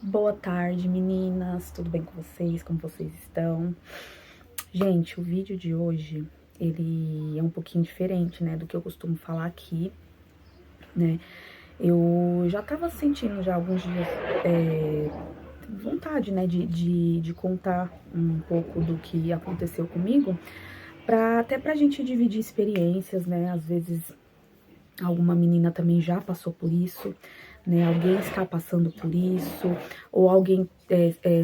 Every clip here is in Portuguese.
Boa tarde, meninas. Tudo bem com vocês? Como vocês estão? Gente, o vídeo de hoje, ele é um pouquinho diferente, né, do que eu costumo falar aqui, né? Eu já tava sentindo já alguns dias vontade, né, de contar um pouco do que aconteceu comigo, até pra gente dividir experiências, né? Às vezes alguma menina também já passou por isso, né? Alguém está passando por isso, ou alguém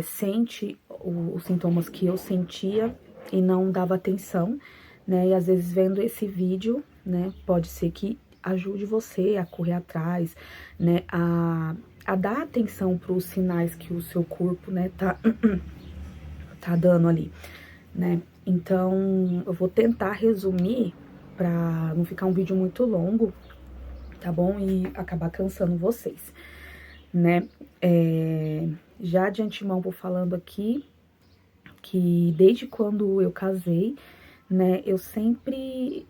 sente os sintomas que eu sentia e não dava atenção, né? E às vezes vendo esse vídeo, né, pode ser que ajude você a correr atrás, né? A dar atenção para os sinais que o seu corpo, né, tá dando ali, né? Então, eu vou tentar resumir para não ficar um vídeo muito longo, tá bom? E acabar cansando vocês, né? Já de antemão vou falando aqui que desde quando eu casei, né, eu sempre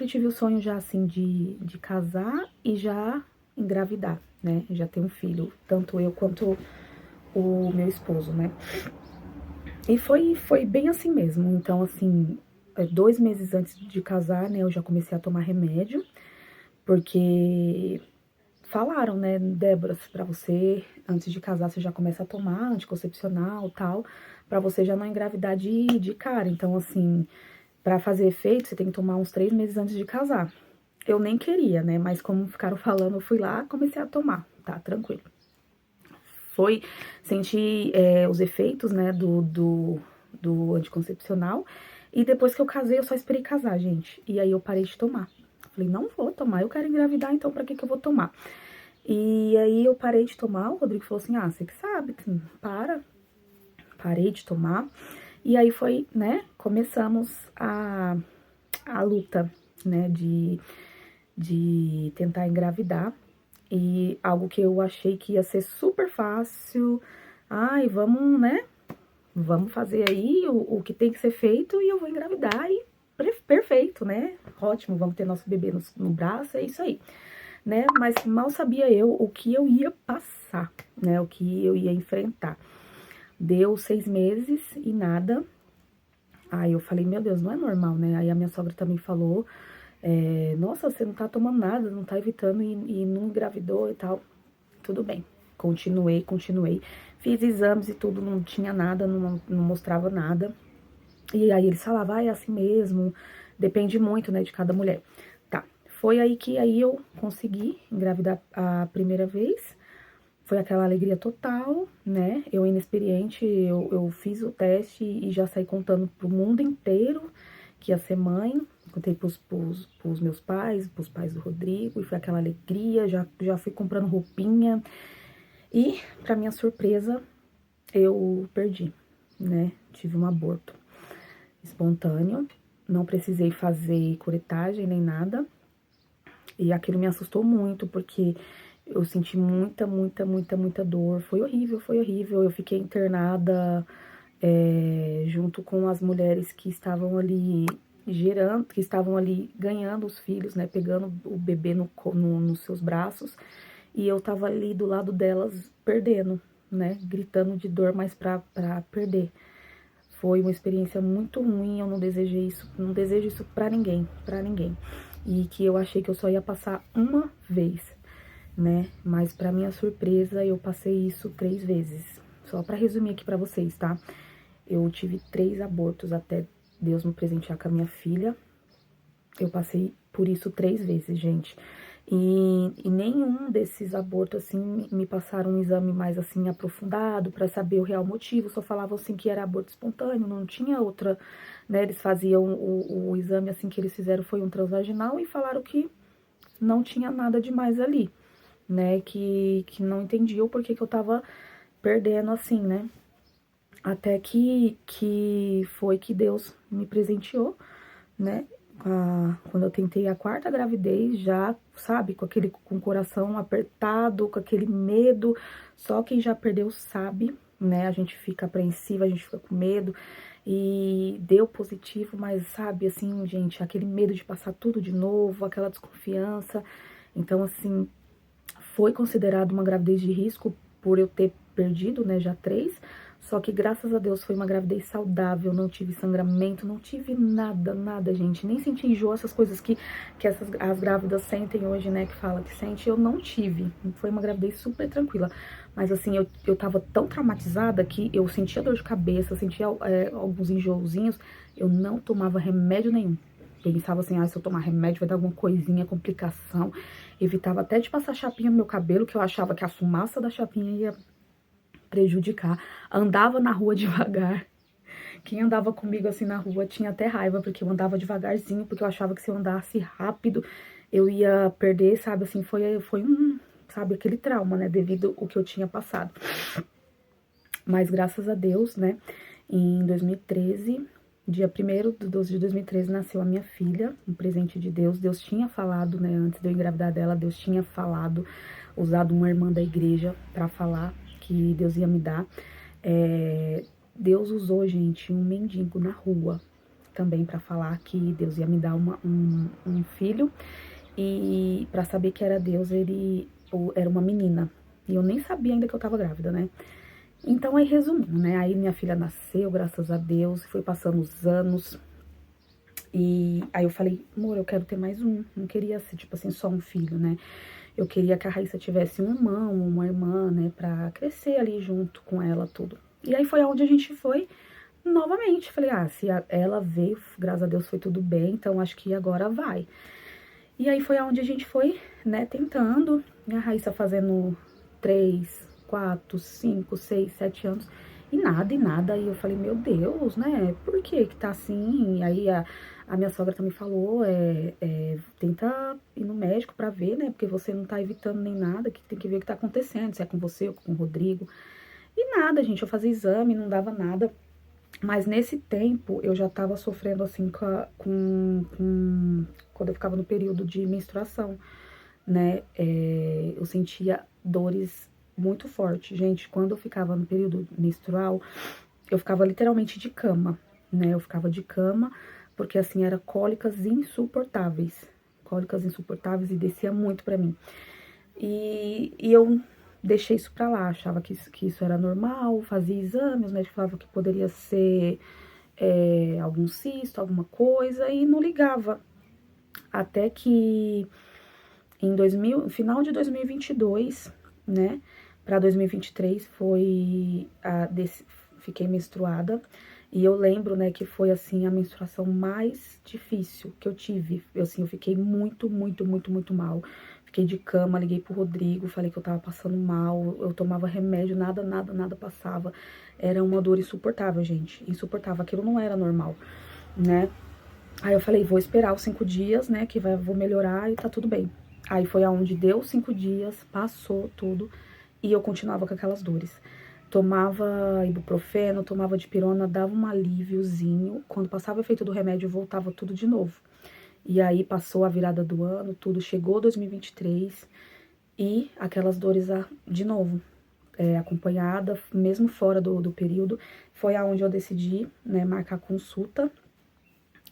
tive o sonho já assim de casar e já engravidar, né? Já ter um filho, tanto eu quanto o meu esposo, né? E foi bem assim mesmo. Então, assim, 2 meses antes de casar, né, eu já comecei a tomar remédio, porque falaram, né, Débora, pra você, antes de casar, você já começa a tomar anticoncepcional e tal, pra você já não engravidar de cara. Então, assim, pra fazer efeito, você tem que tomar uns 3 meses antes de casar. Eu nem queria, né, mas como ficaram falando, eu fui lá, comecei a tomar, tá, tranquilo. Senti os efeitos, né, do anticoncepcional, e depois que eu casei, eu só esperei casar, gente, e aí eu parei de tomar. Falei, não vou tomar, eu quero engravidar, então pra que eu vou tomar? E aí eu parei de tomar, o Rodrigo falou assim, você que sabe, parei de tomar. E aí foi, né, começamos a luta, né, de tentar engravidar. E algo que eu achei que ia ser super fácil, ai, vamos, né, vamos fazer aí o que tem que ser feito e eu vou engravidar e perfeito, né, ótimo, vamos ter nosso bebê no braço, é isso aí. Né? Mas mal sabia eu o que eu ia passar, né? O que eu ia enfrentar. Deu 6 meses e nada. Aí eu falei, meu Deus, não é normal, né? Aí a minha sogra também falou, nossa, você não tá tomando nada, não tá evitando e não engravidou e tal. Tudo bem. Continuei. Fiz exames e tudo, não tinha nada, não mostrava nada. E aí eles falavam, é assim mesmo, depende muito, né, de cada mulher. Tá, foi aí que aí eu consegui engravidar a primeira vez. Foi aquela alegria total, né? Eu inexperiente, eu fiz o teste e já saí contando pro mundo inteiro que ia ser mãe. Contei pros meus pais, pros pais do Rodrigo, e foi aquela alegria, já fui comprando roupinha. E, pra minha surpresa, eu perdi, né? Tive um aborto espontâneo, não precisei fazer curetagem nem nada. E aquilo me assustou muito, porque eu senti muita dor. Foi horrível, foi horrível. Eu fiquei internada junto com as mulheres que estavam ali gerando, que estavam ali ganhando os filhos, né? Pegando o bebê nos seus braços. E eu tava ali do lado delas, perdendo, né? Gritando de dor, mas pra perder. Foi uma experiência muito ruim, eu não desejei isso, não desejo isso pra ninguém, pra ninguém. E que eu achei que eu só ia passar uma vez, né? Mas pra minha surpresa, eu passei isso 3 vezes. Só pra resumir aqui pra vocês, tá? Eu tive 3 abortos até Deus me presentear com a minha filha. Eu passei por isso 3 vezes, gente. E nenhum desses abortos, assim, me passaram um exame mais, assim, aprofundado para saber o real motivo. Só falavam, assim, que era aborto espontâneo, não tinha outra, né? Eles faziam o exame, assim, que eles fizeram foi um transvaginal e falaram que não tinha nada demais ali, né? Que não entendiam por que eu tava perdendo, assim, né? Até que foi que Deus me presenteou, né? Quando eu tentei a quarta gravidez, já, sabe, com o coração apertado, com aquele medo. Só quem já perdeu sabe, né? A gente fica apreensiva, a gente fica com medo. E deu positivo, mas sabe, assim, gente, aquele medo de passar tudo de novo, aquela desconfiança. Então, assim, foi considerado uma gravidez de risco por eu ter perdido, né, já 3. Só que graças a Deus foi uma gravidez saudável, não tive sangramento, não tive nada, nada, gente. Nem senti enjoo, essas coisas que as grávidas sentem hoje, né, que fala que sente, eu não tive. Foi uma gravidez super tranquila. Mas assim, eu tava tão traumatizada que eu sentia dor de cabeça, sentia alguns enjoozinhos, eu não tomava remédio nenhum. Pensava assim, se eu tomar remédio vai dar alguma coisinha, complicação. Evitava até de passar chapinha no meu cabelo, que eu achava que a fumaça da chapinha ia prejudicar. Andava na rua devagar. Quem andava comigo assim na rua tinha até raiva, porque eu andava devagarzinho, porque eu achava que se eu andasse rápido, eu ia perder, sabe, assim, foi sabe, aquele trauma, né, devido ao que eu tinha passado. Mas graças a Deus, né, em 2013, dia 1º de 12 de 2013, nasceu a minha filha, um presente de Deus. Deus tinha falado, né, antes de eu engravidar dela, Deus tinha falado, usado uma irmã da igreja pra falar que Deus ia me dar. Deus usou, gente, um mendigo na rua também pra falar que Deus ia me dar um filho. E pra saber que era Deus, era uma menina. E eu nem sabia ainda que eu tava grávida, né? Então, aí resumindo, né? Aí minha filha nasceu, graças a Deus, foi passando os anos. E aí eu falei, amor, eu quero ter mais um. Não queria ser, tipo assim, só um filho, né? Eu queria que a Raíssa tivesse um irmão, uma irmã, né? Pra crescer ali junto com ela, tudo. E aí foi onde a gente foi novamente. Falei, se ela veio, graças a Deus foi tudo bem, então acho que agora vai. E aí foi onde a gente foi, né, tentando. A Raíssa fazendo 3, 4, 5, 6, 7 anos. E nada, e nada. E eu falei, meu Deus, né? Por que tá assim? E aí a minha sogra também falou, tenta ir no médico pra ver, né? Porque você não tá evitando nem nada, que tem que ver o que tá acontecendo, se é com você ou com o Rodrigo. E nada, gente, eu fazia exame, não dava nada. Mas nesse tempo eu já tava sofrendo assim quando eu ficava no período de menstruação, né? Eu sentia dores muito fortes. Gente, quando eu ficava no período menstrual, eu ficava literalmente de cama, né? Eu ficava de cama porque assim era cólicas insuportáveis. Cólicas insuportáveis e descia muito pra mim. E eu deixei isso pra lá, achava que isso era normal, fazia exames, os médicos falavam que poderia ser algum cisto, alguma coisa, e não ligava. Até que final de 2022, né, pra 2023, fiquei menstruada. E eu lembro, né, que foi, assim, a menstruação mais difícil que eu tive. Eu fiquei muito, muito, muito, muito mal. Fiquei de cama, liguei pro Rodrigo, falei que eu tava passando mal. Eu tomava remédio, nada, nada, nada passava. Era uma dor insuportável, gente. Insuportável. Aquilo não era normal, né? Aí eu falei, vou esperar os 5 dias, né, que vou melhorar e tá tudo bem. Aí foi aonde deu 5 dias, passou tudo e eu continuava com aquelas dores. Tomava ibuprofeno, tomava dipirona, dava um alíviozinho. Quando passava o efeito do remédio, voltava tudo de novo. E aí passou a virada do ano, tudo, chegou 2023 e aquelas dores de novo, acompanhada, mesmo fora do período. Foi aonde eu decidi, né, marcar consulta.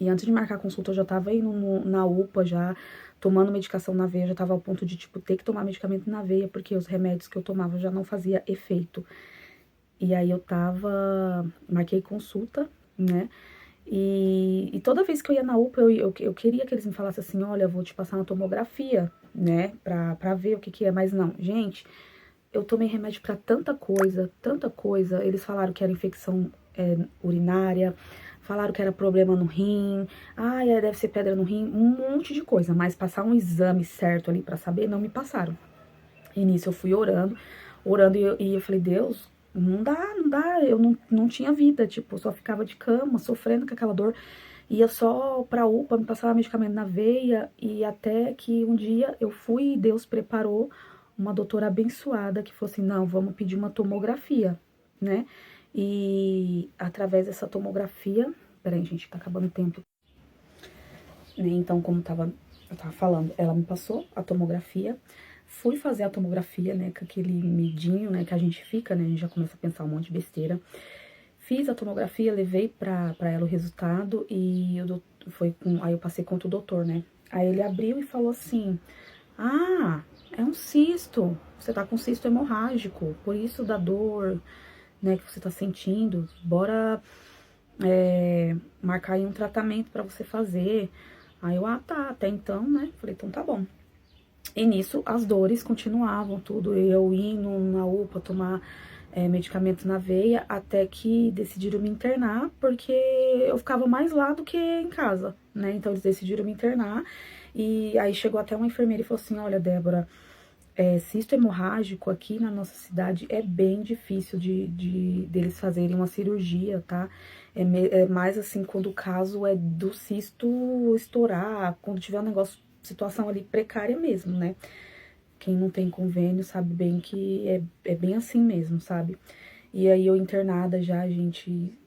E antes de marcar a consulta, eu já tava indo na UPA, já tomando medicação na veia, já tava ao ponto de, tipo, ter que tomar medicamento na veia, porque os remédios que eu tomava já não fazia efeito. E aí eu marquei consulta, né? E toda vez que eu ia na UPA, eu queria que eles me falassem assim, olha, eu vou te passar uma tomografia, né, pra ver o que é. Mas não, gente, eu tomei remédio pra tanta coisa. Eles falaram que era infecção urinária, falaram que era problema no rim, deve ser pedra no rim, um monte de coisa. Mas passar um exame certo ali pra saber, não me passaram. E nisso eu fui orando, e eu falei, Deus, não dá, eu não tinha vida, tipo, só ficava de cama, sofrendo com aquela dor, ia só pra UPA, me passava medicamento na veia, e até que um dia eu fui e Deus preparou uma doutora abençoada que falou assim, não, vamos pedir uma tomografia, né? E através dessa tomografia, peraí, gente, tá acabando o tempo. Então, como eu tava falando, ela me passou a tomografia. Fui fazer a tomografia, né, com aquele medinho, né, que a gente fica, né, a gente já começa a pensar um monte de besteira. Fiz a tomografia, levei pra ela o resultado e aí eu passei contra o doutor, né. Aí ele abriu e falou assim, é um cisto, você tá com cisto hemorrágico, por isso da dor, né, que você tá sentindo. Bora marcar aí um tratamento pra você fazer. Aí eu, tá, até então, né, falei, então tá bom. E nisso, as dores continuavam, tudo, eu indo na UPA tomar medicamentos na veia, até que decidiram me internar, porque eu ficava mais lá do que em casa, né? Então eles decidiram me internar, e aí chegou até uma enfermeira e falou assim, olha, Débora, cisto hemorrágico aqui na nossa cidade é bem difícil deles fazerem uma cirurgia, tá? É mais assim, quando o caso é do cisto estourar, quando tiver um negócio, situação ali precária mesmo, né? Quem não tem convênio sabe bem que é bem assim mesmo, sabe? E aí eu internada já, gente,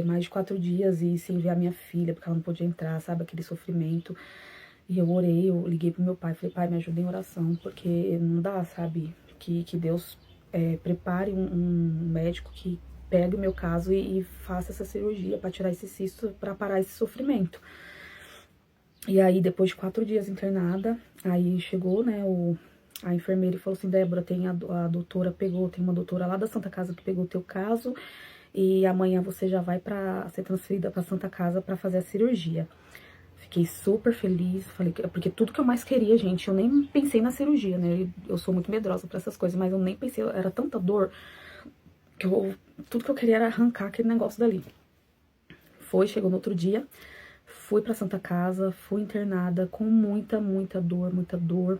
mais de 4 dias e sem ver a minha filha, porque ela não podia entrar, sabe? Aquele sofrimento. E eu orei, eu liguei pro meu pai, falei, pai, me ajuda em oração, porque não dá, sabe? Que Deus prepare um médico que pegue o meu caso e faça essa cirurgia pra tirar esse cisto, pra parar esse sofrimento. E aí, depois de 4 dias internada, aí chegou, né, a enfermeira e falou assim, Débora, tem a doutora tem uma doutora lá da Santa Casa que pegou o teu caso, e amanhã você já vai pra ser transferida pra Santa Casa pra fazer a cirurgia. Fiquei super feliz, falei, porque tudo que eu mais queria, gente, eu nem pensei na cirurgia, né? Eu sou muito medrosa pra essas coisas, mas eu nem pensei, era tanta dor, que tudo que eu queria era arrancar aquele negócio dali. Chegou no outro dia, fui pra Santa Casa, fui internada com muita, muita dor, muita dor.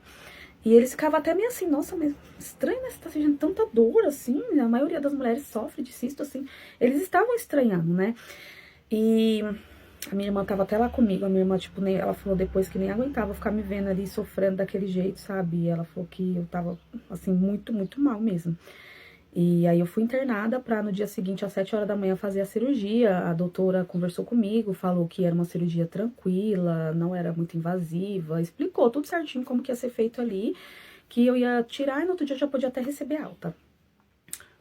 E eles ficavam até meio assim, nossa, mas estranho, né? Você tá sentindo tanta dor, assim, a maioria das mulheres sofre de cisto, assim. Eles estavam estranhando, né? E a minha irmã tava até lá comigo, a minha irmã, tipo, ela falou depois que nem aguentava ficar me vendo ali sofrendo daquele jeito, sabe? E ela falou que eu tava, assim, muito, muito mal mesmo. E aí eu fui internada pra no dia seguinte, às 7 horas da manhã, fazer a cirurgia. A doutora conversou comigo, falou que era uma cirurgia tranquila, não era muito invasiva, explicou tudo certinho como que ia ser feito ali, que eu ia tirar e no outro dia eu já podia até receber alta.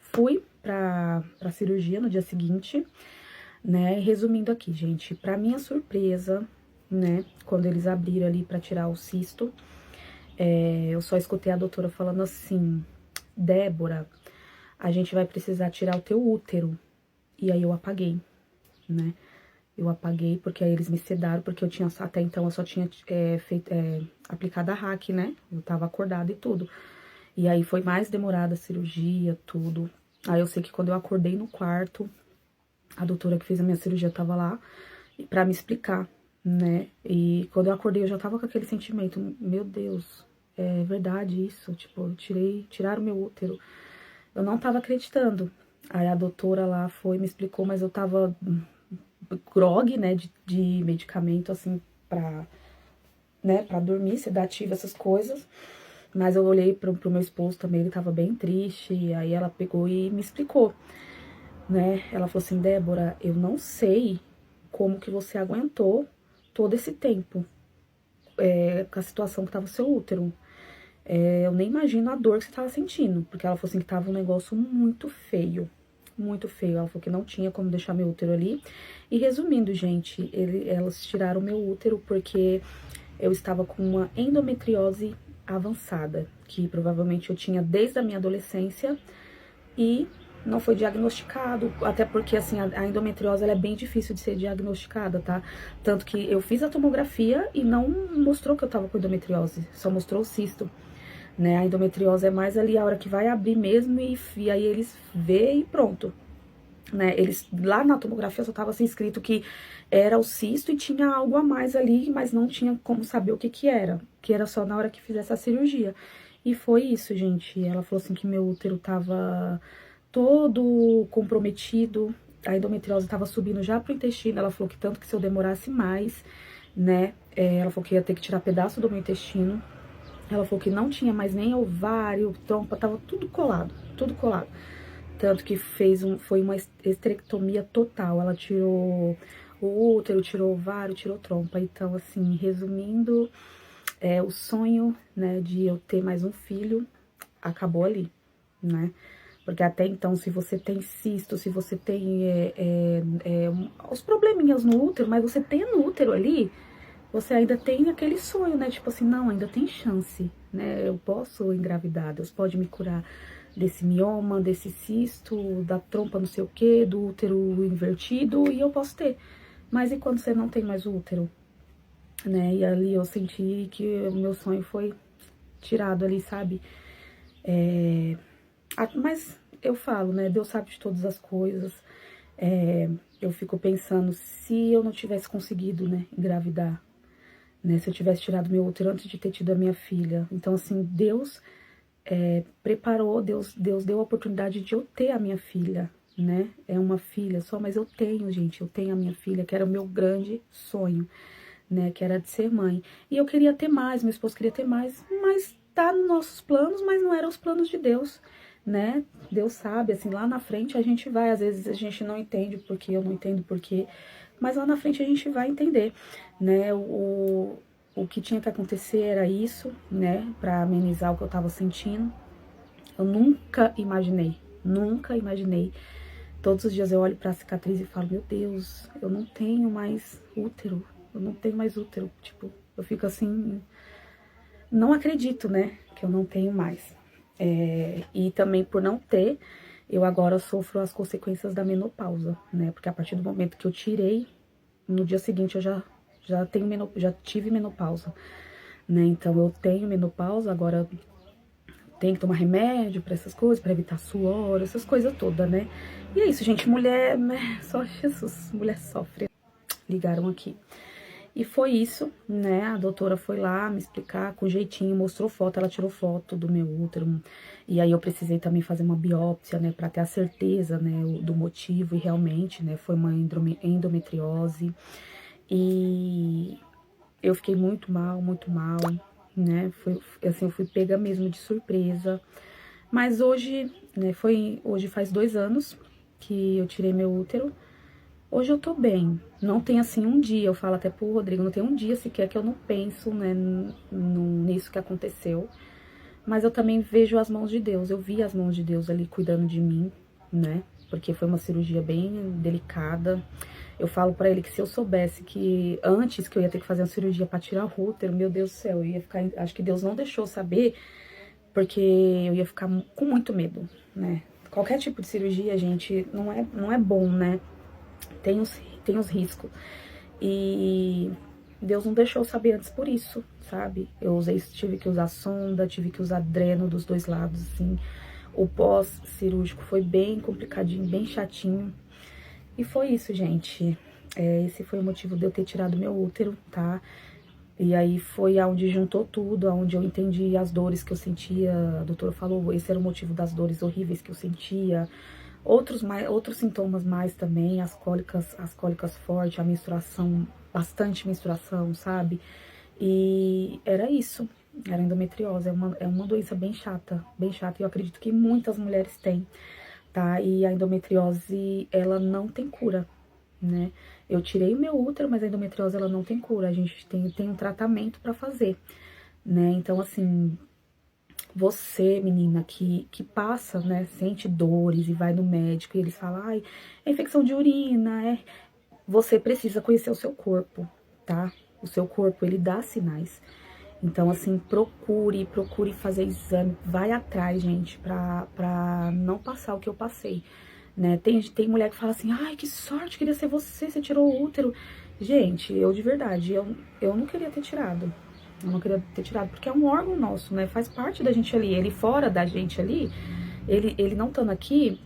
Fui pra cirurgia no dia seguinte, né, resumindo aqui, gente, pra minha surpresa, né, quando eles abriram ali pra tirar o cisto, eu só escutei a doutora falando assim, Débora, a gente vai precisar tirar o teu útero. E aí eu apaguei, né? Eu apaguei porque aí eles me sedaram, porque eu tinha, até então eu só tinha aplicado a hack, né? Eu tava acordada e tudo. E aí foi mais demorada a cirurgia, tudo. Aí eu sei que quando eu acordei no quarto, a doutora que fez a minha cirurgia tava lá pra me explicar, né? E quando eu acordei eu já tava com aquele sentimento, meu Deus, é verdade isso? Tipo, tiraram meu útero. Eu não tava acreditando. Aí a doutora lá me explicou, mas eu tava grog, né, de medicamento, assim, pra dormir, sedativo, essas coisas. Mas eu olhei pro meu esposo também, ele tava bem triste, e aí ela pegou e me explicou, né. Ela falou assim, Débora, eu não sei como que você aguentou todo esse tempo com a situação que tava o seu útero. Eu nem imagino a dor que você tava sentindo, porque ela falou assim que tava um negócio muito feio, muito feio. Ela falou que não tinha como deixar meu útero ali. E resumindo, gente, elas tiraram meu útero porque eu estava com uma endometriose avançada, que provavelmente eu tinha desde a minha adolescência e não foi diagnosticado, até porque, assim, a endometriose ela é bem difícil de ser diagnosticada, tá? Tanto que eu fiz a tomografia e não mostrou que eu tava com endometriose, só mostrou o cisto, né? A endometriose é mais ali a hora que vai abrir mesmo e aí eles vê e pronto, né? Eles, lá na tomografia só tava assim escrito que era o cisto e tinha algo a mais ali, mas não tinha como saber o que era só na hora que fizesse a cirurgia. E foi isso, gente. Ela falou assim que meu útero tava todo comprometido, a endometriose tava subindo já pro intestino. Ela falou que tanto que se eu demorasse mais, né, ela falou que ia ter que tirar pedaço do meu intestino. Ela falou que não tinha mais nem ovário, trompa, tava tudo colado, tudo colado. Tanto que foi uma esterectomia total. Ela tirou o útero, tirou o ovário, tirou trompa. Então, assim, resumindo, o sonho, né, de eu ter mais um filho acabou ali, né? Porque até então, se você tem cisto, se você tem os probleminhas no útero, mas você tem no útero ali, você ainda tem aquele sonho, né? Tipo assim, não, ainda tem chance, né? Eu posso engravidar, Deus pode me curar desse mioma, desse cisto, da trompa não sei o quê, do útero invertido, e eu posso ter. Mas e quando você não tem mais o útero, né? E ali eu senti que o meu sonho foi tirado ali, sabe? Mas eu falo, né? Deus sabe de todas as coisas. Eu fico pensando, se eu não tivesse conseguido, né, engravidar, né? Se eu tivesse tirado meu útero antes de ter tido a minha filha. Então, assim, Deus preparou, Deus deu a oportunidade de eu ter a minha filha, né? É uma filha só, mas eu tenho, gente, eu tenho a minha filha, que era o meu grande sonho, né? Que era de ser mãe. E eu queria ter mais, meu esposo queria ter mais, mas tá nos nossos planos, mas não eram os planos de Deus, né? Deus sabe, assim, lá na frente a gente vai, às vezes a gente não entende porque eu não entendo porque, mas lá na frente a gente vai entender, né? O que tinha que acontecer era isso, né? Pra amenizar o que eu tava sentindo. Eu nunca imaginei. Todos os dias eu olho pra cicatriz e falo, meu Deus, eu não tenho mais útero. Eu não tenho mais útero. Tipo, eu fico assim, não acredito, né, que eu não tenho mais. E também por não ter, eu agora sofro as consequências da menopausa, né? Porque a partir do momento que eu tirei, no dia seguinte eu já tive menopausa, né? Então eu tenho menopausa, agora tem que tomar remédio pra essas coisas, pra evitar suor, essas coisas todas, né? E é isso, gente, mulher, né, só Jesus, mulher sofre. Ligaram aqui. E foi isso, né? A doutora foi lá me explicar com jeitinho, mostrou foto, ela tirou foto do meu útero. E aí eu precisei também fazer uma biópsia, né, pra ter a certeza, né, do motivo. E realmente, né, foi uma endometriose. E eu fiquei muito mal, né? Foi assim, eu fui pega mesmo de surpresa. Mas hoje, né, hoje faz 2 anos que eu tirei meu útero. Hoje eu tô bem. Não tem assim um dia, eu falo até pro Rodrigo, não tem um dia sequer que eu não penso, né, nisso que aconteceu. Mas eu também vejo as mãos de Deus. Eu vi as mãos de Deus ali cuidando de mim, né? Porque foi uma cirurgia bem delicada. Eu falo pra ele que se eu soubesse que antes que eu ia ter que fazer uma cirurgia pra tirar o útero, meu Deus do céu, eu ia ficar. Acho que Deus não deixou saber, porque eu ia ficar com muito medo, né? Qualquer tipo de cirurgia, gente, não é bom, né? Tem os riscos. E Deus não deixou eu saber antes por isso, sabe? Tive que usar sonda, tive que usar dreno dos dois lados, assim. O pós-cirúrgico foi bem complicadinho, bem chatinho. E foi isso, gente. Esse foi o motivo de eu ter tirado meu útero, tá? E aí foi aonde juntou tudo, aonde eu entendi as dores que eu sentia. A doutora falou, esse era o motivo das dores horríveis que eu sentia. Outros sintomas mais também, as cólicas fortes, a menstruação, bastante menstruação, sabe? E era isso, era endometriose, é uma doença bem chata, e eu acredito que muitas mulheres têm, tá? E a endometriose, ela não tem cura, né? Eu tirei o meu útero, mas a endometriose, ela não tem cura, a gente tem um tratamento pra fazer, né? Então, assim, você, menina, que passa, né, sente dores e vai no médico e eles falam, ai, é infecção de urina, Você precisa conhecer o seu corpo, tá? O seu corpo, ele dá sinais. Então, assim, procure fazer exame, vai atrás, gente, pra não passar o que eu passei, né? Tem mulher que fala assim, ai, que sorte, queria ser você tirou o útero. Gente, eu de verdade, eu não queria ter tirado. Eu não queria ter tirado, porque é um órgão nosso, né? Faz parte da gente ali. Ele fora da gente ali, ele não estando aqui,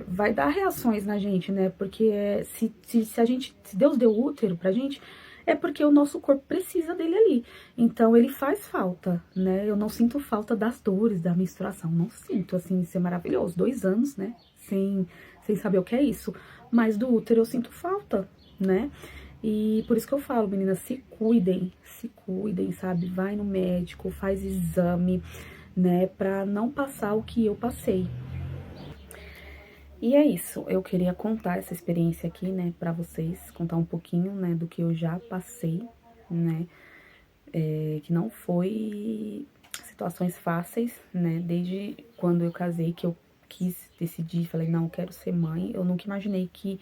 vai dar reações na gente, né? Porque se Deus deu útero pra gente, é porque o nosso corpo precisa dele ali. Então ele faz falta, né? Eu não sinto falta das dores da menstruação. Não sinto, assim, isso é maravilhoso. 2 anos, né? Sem saber o que é isso. Mas do útero eu sinto falta, né? E por isso que eu falo, meninas, se cuidem, sabe? Vai no médico, faz exame, né? Pra não passar o que eu passei. E é isso, eu queria contar essa experiência aqui, né, pra vocês, contar um pouquinho, né, do que eu já passei, né, que não foi situações fáceis, né, desde quando eu casei, que eu quis decidir, falei, não, eu quero ser mãe, eu nunca imaginei que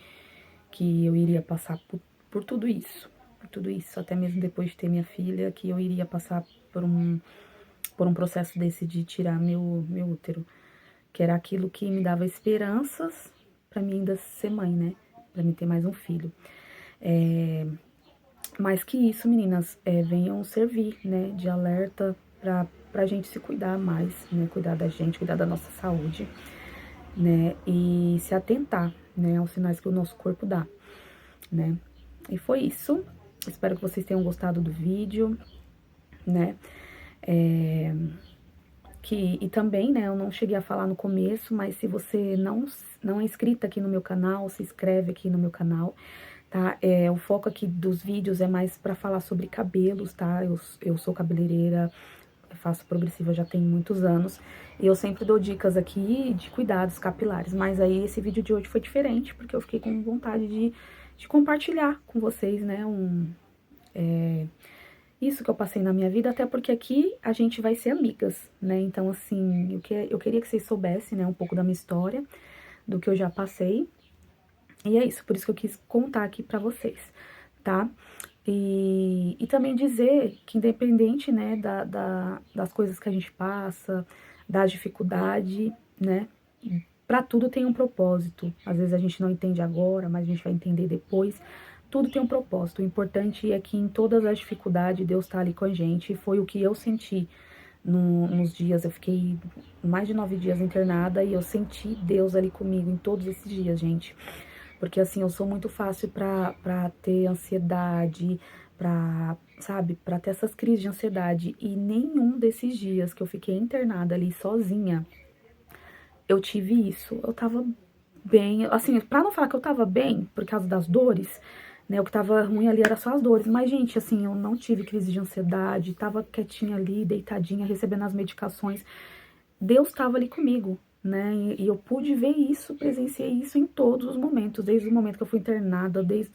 eu iria passar por tudo isso, por tudo isso, até mesmo depois de ter minha filha, que eu iria passar por um processo desse de tirar meu útero, que era aquilo que me dava esperanças pra mim ainda ser mãe, né? Pra mim ter mais um filho. Mais que isso, meninas, venham servir, né, de alerta pra gente se cuidar mais, né, cuidar da gente, cuidar da nossa saúde, né, e se atentar, né, aos sinais que o nosso corpo dá, né. E foi isso, espero que vocês tenham gostado do vídeo, né, e também, né, eu não cheguei a falar no começo, mas se você não é inscrita aqui no meu canal, se inscreve aqui no meu canal, tá? O foco aqui dos vídeos é mais pra falar sobre cabelos, tá? Eu sou cabeleireira, faço progressiva já tem muitos anos, e eu sempre dou dicas aqui de cuidados capilares, mas aí esse vídeo de hoje foi diferente, porque eu fiquei com vontade de compartilhar com vocês, né, isso que eu passei na minha vida, até porque aqui a gente vai ser amigas, né? Então, assim, eu queria que vocês soubessem, né, um pouco da minha história, do que eu já passei. E é isso, por isso que eu quis contar aqui pra vocês, tá? E também dizer que independente, né, das coisas que a gente passa, da dificuldade, né, pra tudo tem um propósito. Às vezes a gente não entende agora, mas a gente vai entender depois. Tudo tem um propósito. O importante é que em todas as dificuldades Deus tá ali com a gente. E foi o que eu senti nos dias. Eu fiquei mais de 9 dias internada e eu senti Deus ali comigo em todos esses dias, gente. Porque assim, eu sou muito fácil pra ter ansiedade, sabe, pra ter essas crises de ansiedade. E nenhum desses dias que eu fiquei internada ali sozinha, eu tive isso. Eu tava bem, assim, pra não falar que eu tava bem por causa das dores, né, o que tava ruim ali era só as dores. Mas, gente, assim, eu não tive crise de ansiedade, tava quietinha ali, deitadinha, recebendo as medicações. Deus tava ali comigo, né, e eu pude ver isso, presenciei isso em todos os momentos, desde o momento que eu fui internada, desde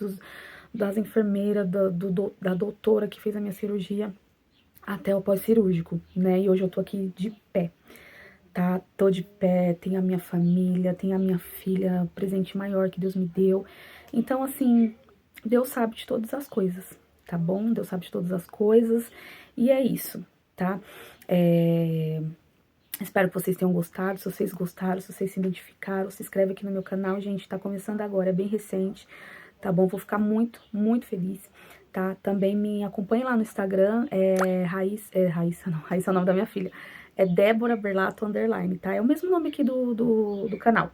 das enfermeiras, da doutora que fez a minha cirurgia, até o pós-cirúrgico, né, e hoje eu tô aqui de pé, tá? Tô de pé, tenho a minha família, tenho a minha filha, presente maior que Deus me deu. Então, assim, Deus sabe de todas as coisas, tá bom? Deus sabe de todas as coisas. E é isso, tá? Espero que vocês tenham gostado. Se vocês gostaram, se vocês se identificaram, se inscreve aqui no meu canal. Gente, tá começando agora, é bem recente, tá bom? Vou ficar muito, muito feliz, tá? Também me acompanhe lá no Instagram, Raíssa não, Raíssa é o nome da minha filha. É Débora Berlato _, tá? É o mesmo nome aqui do canal,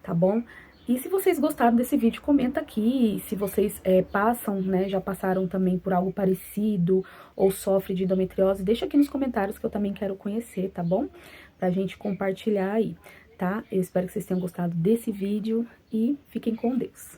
tá bom? E se vocês gostaram desse vídeo, comenta aqui. Se vocês passam, né, já passaram também por algo parecido ou sofrem de endometriose, deixa aqui nos comentários que eu também quero conhecer, tá bom? Pra gente compartilhar aí, tá? Eu espero que vocês tenham gostado desse vídeo e fiquem com Deus.